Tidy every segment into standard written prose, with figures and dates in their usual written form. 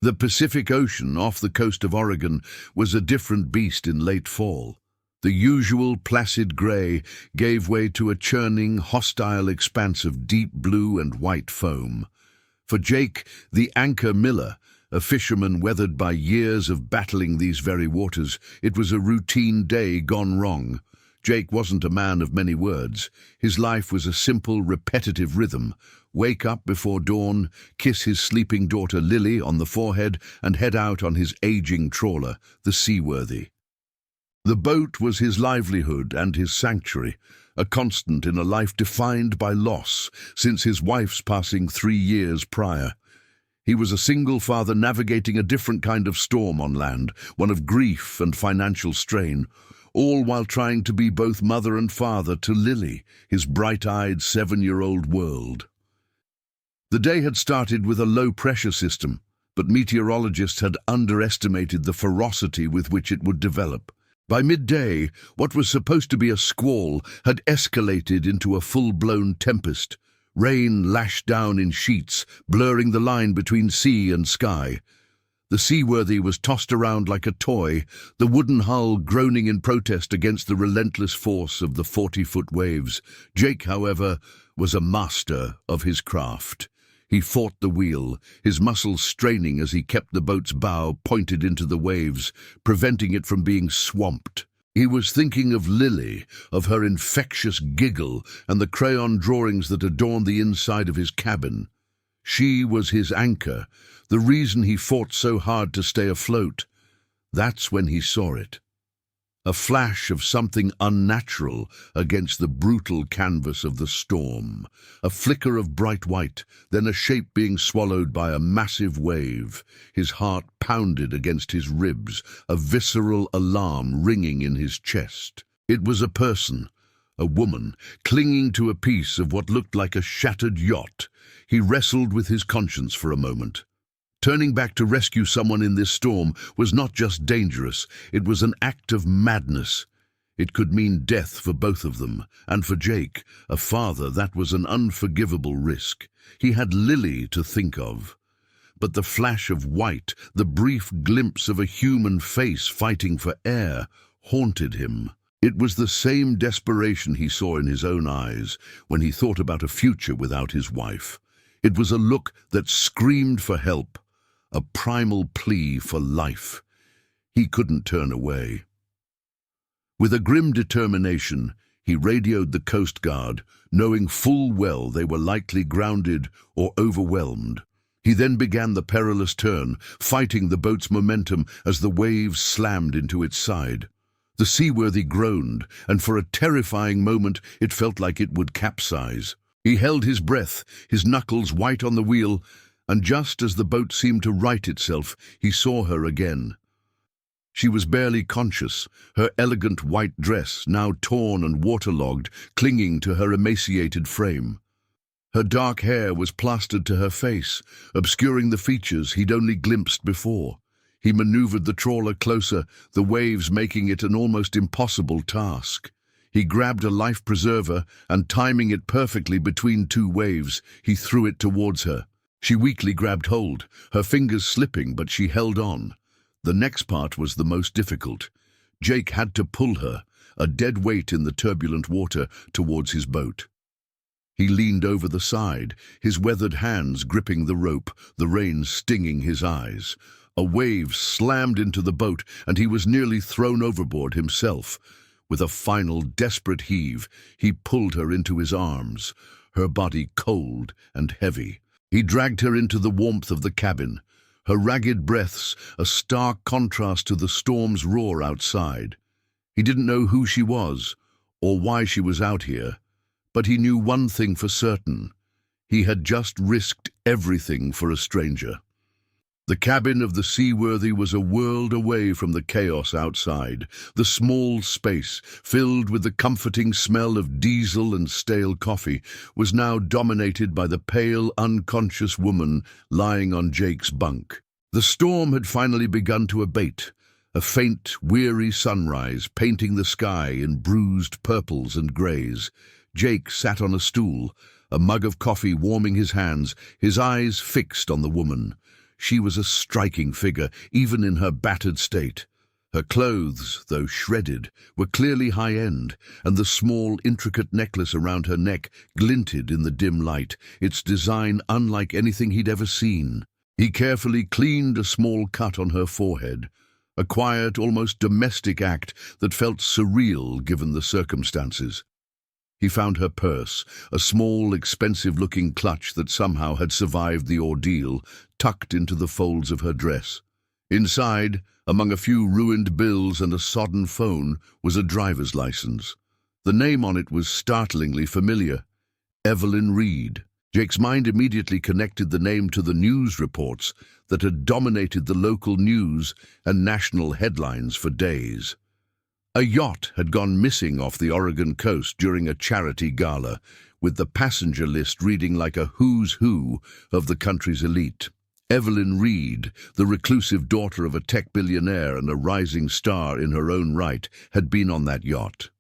The Pacific Ocean off the coast of Oregon was a different beast in late fall. The usual placid grey gave way to a churning, hostile expanse of deep blue and white foam. For Jake, the anchor Miller, a fisherman weathered by years of battling these very waters, it was a routine day gone wrong. Jake wasn't a man of many words. His life was a simple, repetitive rhythm. Wake up before dawn, kiss his sleeping daughter Lily on the forehead, and head out on his aging trawler, the Seaworthy. The boat was his livelihood and his sanctuary, a constant in a life defined by loss since his wife's passing 3 years prior. He was a single father navigating a different kind of storm on land, one of grief and financial strain, all while trying to be both mother and father to Lily, his bright-eyed 7-year-old world. The day had started with a low-pressure system, but meteorologists had underestimated the ferocity with which it would develop. By midday, what was supposed to be a squall had escalated into a full-blown tempest. Rain lashed down in sheets, blurring the line between sea and sky. The Seaworthy was tossed around like a toy, the wooden hull groaning in protest against the relentless force of the 40-foot waves. Jake, however, was a master of his craft. He fought the wheel, his muscles straining as he kept the boat's bow pointed into the waves, preventing it from being swamped. He was thinking of Lily, of her infectious giggle and the crayon drawings that adorned the inside of his cabin. She was his anchor, the reason he fought so hard to stay afloat. That's when he saw it. A flash of something unnatural against the brutal canvas of the storm. A flicker of bright white, then a shape being swallowed by a massive wave. His heart pounded against his ribs, a visceral alarm ringing in his chest. It was a person, a woman, clinging to a piece of what looked like a shattered yacht. He wrestled with his conscience for a moment. Turning back to rescue someone in this storm was not just dangerous, it was an act of madness. It could mean death for both of them, and for Jake, a father, that was an unforgivable risk. He had Lily to think of. But the flash of white, the brief glimpse of a human face fighting for air, haunted him. It was the same desperation he saw in his own eyes when he thought about a future without his wife. It was a look that screamed for help, a primal plea for life. He couldn't turn away. With a grim determination, he radioed the Coast Guard, knowing full well they were likely grounded or overwhelmed. He then began the perilous turn, fighting the boat's momentum as the waves slammed into its side. The Seaworthy groaned, and for a terrifying moment it felt like it would capsize. He held his breath, his knuckles white on the wheel, and just as the boat seemed to right itself, he saw her again. She was barely conscious, her elegant white dress, now torn and waterlogged, clinging to her emaciated frame. Her dark hair was plastered to her face, obscuring the features he'd only glimpsed before. He maneuvered the trawler closer, the waves making it an almost impossible task. He grabbed a life preserver and, timing it perfectly between 2 waves, he threw it towards her. She weakly grabbed hold, her fingers slipping, but she held on. The next part was the most difficult. Jake had to pull her, a dead weight in the turbulent water, towards his boat. He leaned over the side, his weathered hands gripping the rope, the rain stinging his eyes. A wave slammed into the boat, and he was nearly thrown overboard himself. With a final desperate heave, he pulled her into his arms, her body cold and heavy. He dragged her into the warmth of the cabin, her ragged breaths a stark contrast to the storm's roar outside. He didn't know who she was, or why she was out here, but he knew one thing for certain. He had just risked everything for a stranger. The cabin of the Seaworthy was a world away from the chaos outside. The small space, filled with the comforting smell of diesel and stale coffee, was now dominated by the pale, unconscious woman lying on Jake's bunk. The storm had finally begun to abate, a faint, weary sunrise painting the sky in bruised purples and greys. Jake sat on a stool, a mug of coffee warming his hands, his eyes fixed on the woman. She was a striking figure, even in her battered state. Her clothes, though shredded, were clearly high-end, and the small, intricate necklace around her neck glinted in the dim light, its design unlike anything he'd ever seen. He carefully cleaned a small cut on her forehead, a quiet, almost domestic act that felt surreal given the circumstances. He found her purse, a small, expensive-looking clutch that somehow had survived the ordeal, tucked into the folds of her dress. Inside, among a few ruined bills and a sodden phone, was a driver's license. The name on it was startlingly familiar. Evelyn Reed. Jake's mind immediately connected the name to the news reports that had dominated the local news and national headlines for days. A yacht had gone missing off the Oregon coast during a charity gala, with the passenger list reading like a who's who of the country's elite. Evelyn Reed, the reclusive daughter of a tech billionaire and a rising star in her own right, had been on that yacht.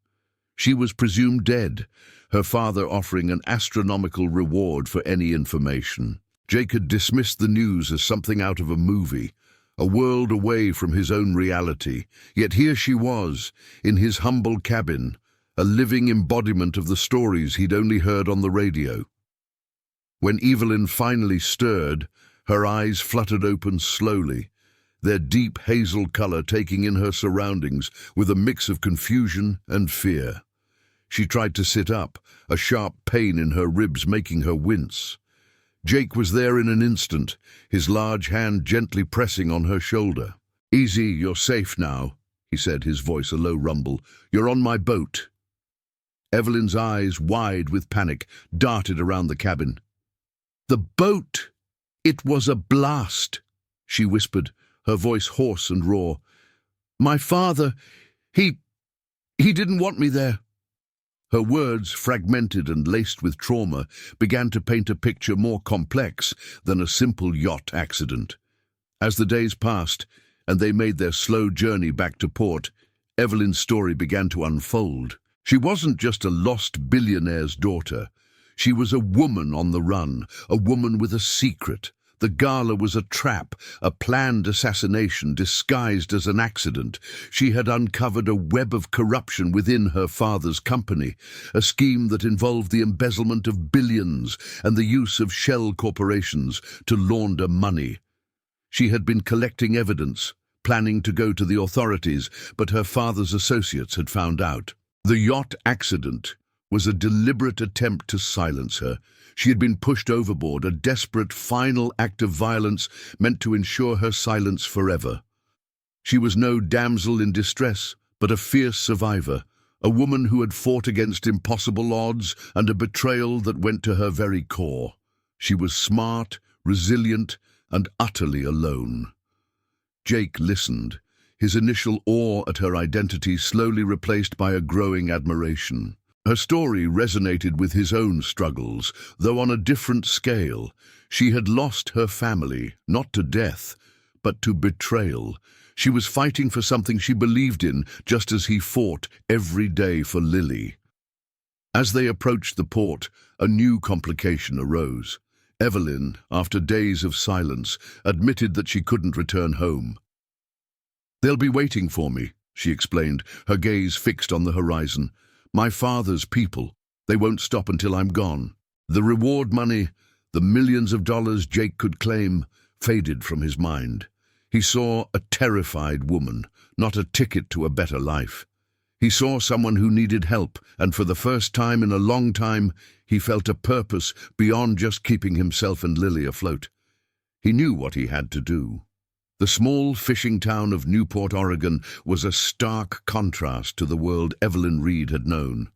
She was presumed dead, her father offering an astronomical reward for any information. Jake had dismissed the news as something out of a movie, a world away from his own reality, yet here she was, in his humble cabin, a living embodiment of the stories he'd only heard on the radio. When Evelyn finally stirred, her eyes fluttered open slowly, their deep hazel color taking in her surroundings with a mix of confusion and fear. She tried to sit up, a sharp pain in her ribs making her wince. Jake was there in an instant, his large hand gently pressing on her shoulder. "Easy, you're safe now," he said, his voice a low rumble. "You're on my boat." Evelyn's eyes, wide with panic, darted around the cabin. "The boat! It was a blast," she whispered, her voice hoarse and raw. "My father, he didn't want me there." Her words, fragmented and laced with trauma, began to paint a picture more complex than a simple yacht accident. As the days passed, and they made their slow journey back to port, Evelyn's story began to unfold. She wasn't just a lost billionaire's daughter. She was a woman on the run, a woman with a secret. The gala was a trap, a planned assassination disguised as an accident. She had uncovered a web of corruption within her father's company, a scheme that involved the embezzlement of billions and the use of shell corporations to launder money. She had been collecting evidence, planning to go to the authorities, but her father's associates had found out. The yacht accident was a deliberate attempt to silence her. She had been pushed overboard, a desperate final act of violence meant to ensure her silence forever. She was no damsel in distress, but a fierce survivor, a woman who had fought against impossible odds and a betrayal that went to her very core. She was smart, resilient, and utterly alone. Jake listened, his initial awe at her identity slowly replaced by a growing admiration. Her story resonated with his own struggles, though on a different scale. She had lost her family, not to death, but to betrayal. She was fighting for something she believed in, just as he fought every day for Lily. As they approached the port, a new complication arose. Evelyn, after days of silence, admitted that she couldn't return home. "They'll be waiting for me," she explained, her gaze fixed on the horizon. "My father's people. They won't stop until I'm gone." The reward money, the millions of dollars Jake could claim, faded from his mind. He saw a terrified woman, not a ticket to a better life. He saw someone who needed help, and for the first time in a long time, he felt a purpose beyond just keeping himself and Lily afloat. He knew what he had to do. The small fishing town of Newport, Oregon, was a stark contrast to the world Evelyn Reed had known.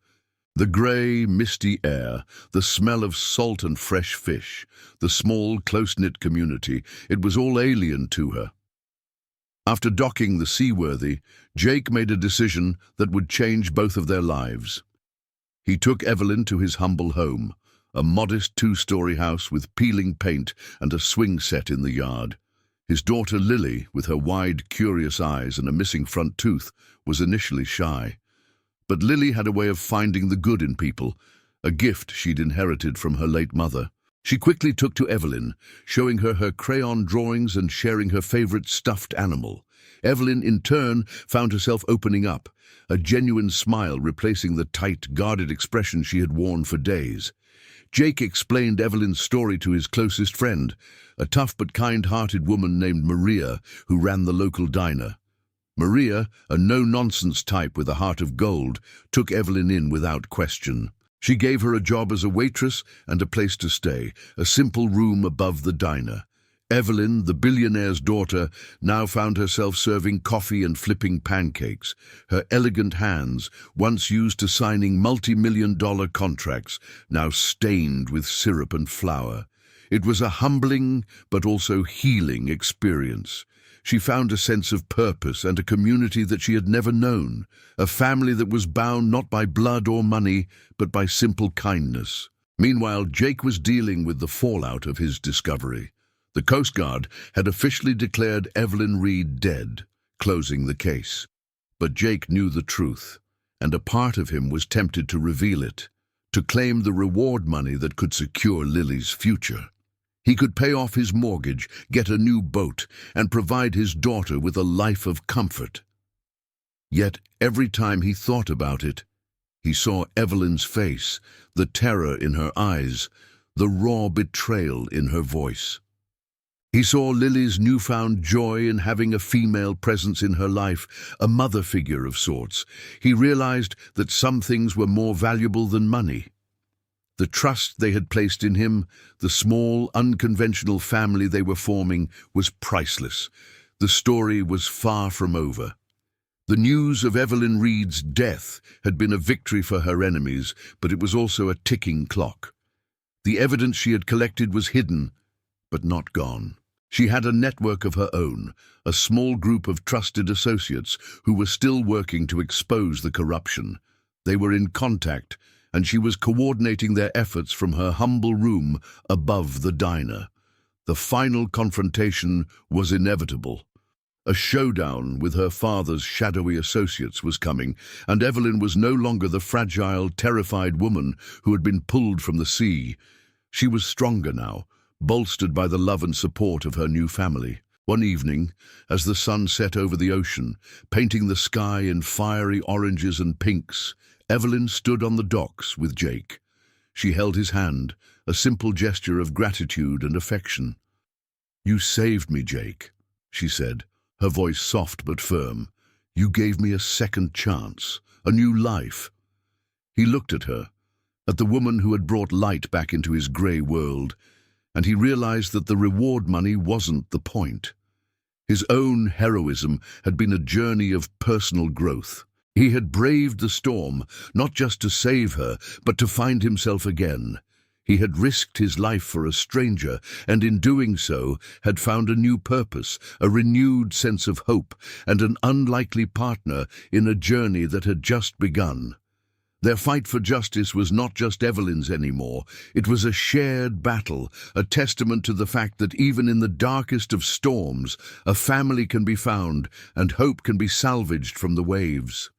The grey, misty air, the smell of salt and fresh fish, the small, close-knit community, it was all alien to her. After docking the seaworthy, Jake made a decision that would change both of their lives. He took Evelyn to his humble home, a modest two-story house with peeling paint and a swing set in the yard. His daughter Lily, with her wide, curious eyes and a missing front tooth, was initially shy. But Lily had a way of finding the good in people, a gift she'd inherited from her late mother. She quickly took to Evelyn, showing her crayon drawings and sharing her favorite stuffed animal. Evelyn, in turn, found herself opening up, a genuine smile replacing the tight, guarded expression she had worn for days. Jake explained Evelyn's story to his closest friend, a tough but kind-hearted woman named Maria, who ran the local diner. Maria, a no-nonsense type with a heart of gold, took Evelyn in without question. She gave her a job as a waitress and a place to stay, a simple room above the diner. Evelyn, the billionaire's daughter, now found herself serving coffee and flipping pancakes. Her elegant hands, once used to signing multi-million-dollar contracts, now stained with syrup and flour. It was a humbling but also healing experience. She found a sense of purpose and a community that she had never known, a family that was bound not by blood or money, but by simple kindness. Meanwhile, Jake was dealing with the fallout of his discovery. The Coast Guard had officially declared Evelyn Reed dead, closing the case. But Jake knew the truth, and a part of him was tempted to reveal it, to claim the reward money that could secure Lily's future. He could pay off his mortgage, get a new boat, and provide his daughter with a life of comfort. Yet every time he thought about it, he saw Evelyn's face, the terror in her eyes, the raw betrayal in her voice. He saw Lily's newfound joy in having a female presence in her life, a mother figure of sorts. He realized that some things were more valuable than money. The trust they had placed in him, the small, unconventional family they were forming, was priceless. The story was far from over. The news of Evelyn Reed's death had been a victory for her enemies, but it was also a ticking clock. The evidence she had collected was hidden, but not gone. She had a network of her own, a small group of trusted associates who were still working to expose the corruption. They were in contact, and she was coordinating their efforts from her humble room above the diner. The final confrontation was inevitable. A showdown with her father's shadowy associates was coming, and Evelyn was no longer the fragile, terrified woman who had been pulled from the sea. She was stronger now, bolstered by the love and support of her new family. One evening, as the sun set over the ocean, painting the sky in fiery oranges and pinks, Evelyn stood on the docks with Jake. She held his hand, a simple gesture of gratitude and affection. "You saved me, Jake," she said, her voice soft but firm. "You gave me a second chance, a new life." He looked at her, at the woman who had brought light back into his grey world, and he realized that the reward money wasn't the point. His own heroism had been a journey of personal growth. He had braved the storm, not just to save her, but to find himself again. He had risked his life for a stranger, and in doing so had found a new purpose, a renewed sense of hope, and an unlikely partner in a journey that had just begun. Their fight for justice was not just Evelyn's anymore. It was a shared battle, a testament to the fact that even in the darkest of storms, a family can be found and hope can be salvaged from the waves.